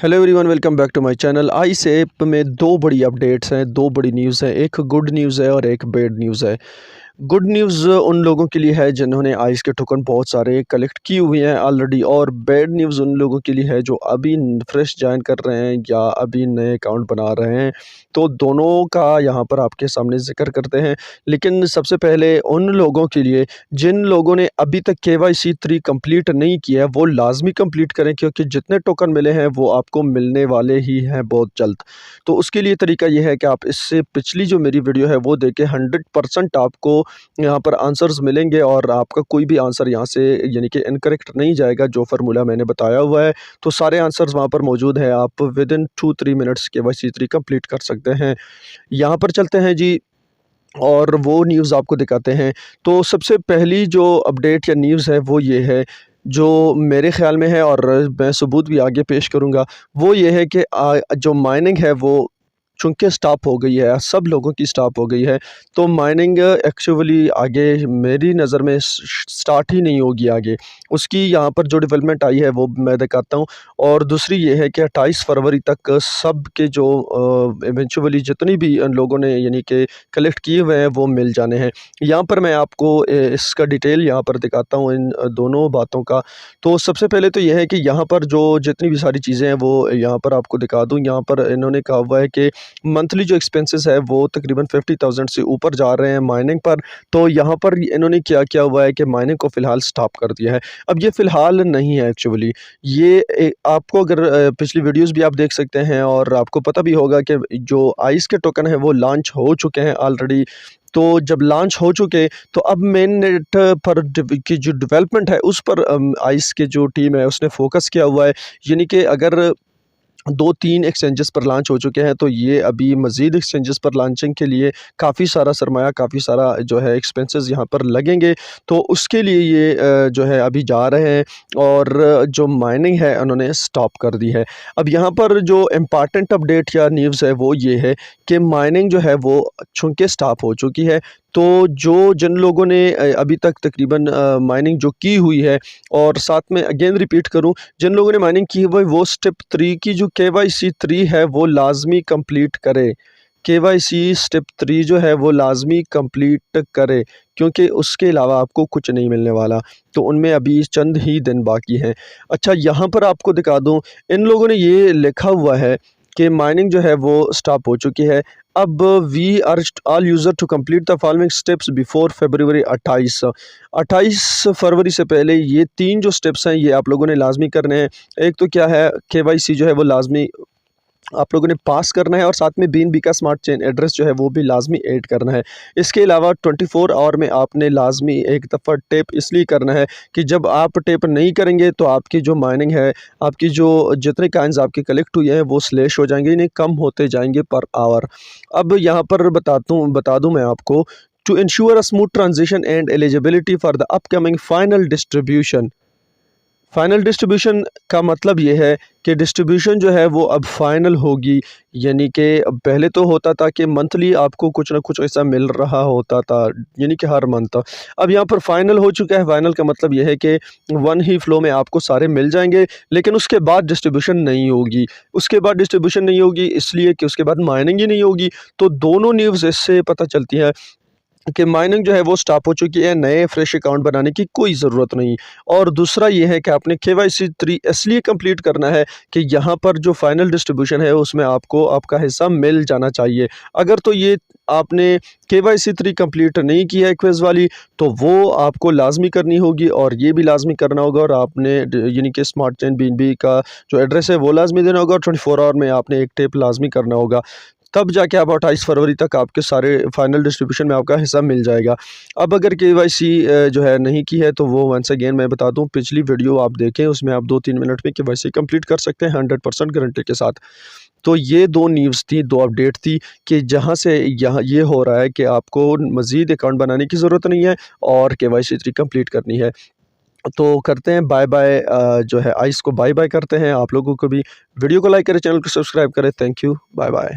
Hello everyone, welcome back to my channel. Ice app में दो बड़ी अपडेट्स हैं, दो बड़ी न्यूज़ हैं। एक गुड न्यूज़ है और एक बैड न्यूज़ है। गुड न्यूज़ उन लोगों के लिए है जिन्होंने आइस के टोकन बहुत सारे कलेक्ट किए हुए हैं ऑलरेडी, और बैड न्यूज़ उन लोगों के लिए है जो अभी फ्रेश ज्वाइन कर रहे हैं या अभी नए अकाउंट बना रहे हैं। तो दोनों का यहाँ पर आपके सामने ज़िक्र करते हैं। लेकिन सबसे पहले उन लोगों के लिए जिन लोगों ने अभी तक KYC 3 कंप्लीट नहीं किया है, वो लाज़मी कंप्लीट करें, क्योंकि जितने टोकन मिले हैं वो आपको मिलने वाले ही हैं बहुत जल्द। तो उसके लिए तरीका ये है कि आप इससे पिछली जो मेरी वीडियो है वो देखें। 100% आपको यहाँ पर आंसर्स मिलेंगे और आपका कोई भी आंसर यहाँ से यानी कि इनकरेक्ट नहीं जाएगा। जो फार्मूला मैंने बताया हुआ है, तो सारे आंसर्स वहाँ पर मौजूद हैं। आप with in 2-3 minutes KYC 3 complete कर सकते हैं। यहाँ पर चलते हैं जी और वो न्यूज़ आपको दिखाते हैं। तो सबसे पहली जो अपडेट या न्यूज़ है वो ये है, जो मेरे ख़्याल में है और मैं सबूत भी आगे पेश करूँगा। वो ये है कि जो माइनिंग है वो चूँकि स्टॉप हो गई है, सब लोगों की स्टॉप हो गई है, तो माइनिंग एक्चुअली आगे मेरी नज़र में स्टार्ट ही नहीं होगी आगे। उसकी यहाँ पर जो डेवलपमेंट आई है वो मैं दिखाता हूँ। और दूसरी ये है कि 28 फरवरी तक सब के जो इवेंचुअली जितनी भी लोगों ने यानी कि कलेक्ट किए हुए हैं वो मिल जाने हैं। यहाँ पर मैं आपको इसका डिटेल यहाँ पर दिखाता हूँ इन दोनों बातों का। तो सबसे पहले तो ये है कि यहाँ पर जो जितनी भी सारी चीज़ें हैं वो यहाँ पर आपको दिखा दूँ। यहाँ पर इन्होंने कहा हुआ है कि मंथली जो एक्सपेंसेस है वो तकरीबन 50,000 से ऊपर जा रहे हैं माइनिंग पर। तो यहाँ पर इन्होंने क्या किया हुआ है कि माइनिंग को फ़िलहाल स्टॉप कर दिया है। अब ये फ़िलहाल नहीं है एक्चुअली, ये आपको अगर पिछली वीडियोस भी आप देख सकते हैं और आपको पता भी होगा कि जो आइस के टोकन है वो लॉन्च हो चुके हैं ऑलरेडी। तो जब लॉन्च हो चुके तो अब मेन नेट पर की जो डेवलपमेंट है उस पर आइस की जो टीम है उसने फोकस किया हुआ है। यानी कि अगर 2-3 एक्सचेंजेस पर लॉन्च हो चुके हैं, तो ये अभी मज़ीद एक्सचेंजेस पर लॉन्चिंग के लिए काफ़ी सारा सरमाया, काफ़ी सारा जो है एक्सपेंसेस यहाँ पर लगेंगे। तो उसके लिए ये जो है अभी जा रहे हैं और जो माइनिंग है उन्होंने स्टॉप कर दी है। अब यहाँ पर जो इम्पॉर्टेंट अपडेट या न्यूज़ है वो ये है कि माइनिंग जो है वो चूँकि स्टॉप हो चुकी है, तो जिन लोगों ने अभी तक तकरीबन माइनिंग जो की हुई है, और साथ में अगेन रिपीट करूँ, जिन लोगों ने माइनिंग की है वो स्टेप 3 की जो KYC 3 है वो लाज़मी कंप्लीट करे। KYC स्टेप 3 जो है वो लाज़मी कंप्लीट करे, क्योंकि उसके अलावा आपको कुछ नहीं मिलने वाला। तो उनमें अभी चंद ही दिन बाकी हैं। अच्छा, यहाँ पर आपको दिखा दूँ, इन लोगों ने ये लिखा हुआ है कि माइनिंग जो है वो स्टॉप हो चुकी है। अब we urge all user to complete the following steps before February 28 फरवरी से पहले ये 3 जो स्टेप्स हैं ये आप लोगों ने लाज़मी करने हैं। एक तो क्या है, KYC जो है वो लाज़मी आप लोगों ने पास करना है, और साथ में BNB का स्मार्ट चेन एड्रेस जो है वो भी लाज़मी ऐड करना है। इसके अलावा 24 आवर में आपने लाज़मी एक दफ़ा टैप इसलिए करना है कि जब आप टैप नहीं करेंगे तो आपकी जो माइनिंग है, आपकी जो जितने कॉइन्स आपके कलेक्ट हुए हैं वो स्लैश हो जाएंगे, इन्हें कम होते जाएंगे पर आवर। अब यहाँ पर बता दूँ मैं आपको, to ensure a smooth transition and eligibility for the upcoming final distribution का मतलब ये है कि डिस्ट्रीब्यूशन जो है वो अब फाइनल होगी। यानी कि पहले तो होता था कि मंथली आपको कुछ ना कुछ ऐसा मिल रहा होता था, यानी कि हर मंथ। अब यहाँ पर फाइनल हो चुका है। फाइनल का मतलब ये है कि वन ही फ्लो में आपको सारे मिल जाएंगे, लेकिन उसके बाद डिस्ट्रीब्यूशन नहीं होगी। उसके बाद डिस्ट्रीब्यूशन नहीं होगी इसलिए कि उसके बाद माइनिंग ही नहीं होगी। तो दोनों न्यूज़ इससे पता चलती है कि माइनिंग जो है वो स्टॉप हो चुकी है, नए फ्रेश अकाउंट बनाने की कोई ज़रूरत नहीं। और दूसरा ये है कि आपने KYC 3 इसलिए कंप्लीट करना है कि यहाँ पर जो फाइनल डिस्ट्रीब्यूशन है उसमें आपको आपका हिस्सा मिल जाना चाहिए। अगर तो ये आपने KYC 3 कंप्लीट नहीं की है क्विज़ वाली, तो वो आपको लाज़मी करनी होगी, और ये भी लाज़मी करना होगा। और आपने यानी कि स्मार्ट चेन BNB का जो एड्रेस है वो लाज़मी देना होगा, और 24 आवर में आपने एक टेप लाज़मी करना होगा। तब जाके आप 28 फरवरी तक आपके सारे फाइनल डिस्ट्रीब्यूशन में आपका हिस्सा मिल जाएगा। अब अगर KYC जो है नहीं की है, तो वो वंस अगेन मैं बता दूं, पिछली वीडियो आप देखें, उसमें आप 2-3 मिनट में KYC कंप्लीट कर सकते हैं 100% गारंटी के साथ। तो ये 2 न्यूज़ थी, 2 अपडेट थी कि जहाँ से यहाँ ये हो रहा है कि आपको मज़ीद अकाउंट बनाने की ज़रूरत नहीं है और KYC 3 कंप्लीट करनी है। तो करते हैं बाय बाय, जो है आइस को बाय बाय करते हैं। आप लोगों को भी वीडियो को लाइक करें, चैनल को सब्सक्राइब करें। Thank you, bye bye.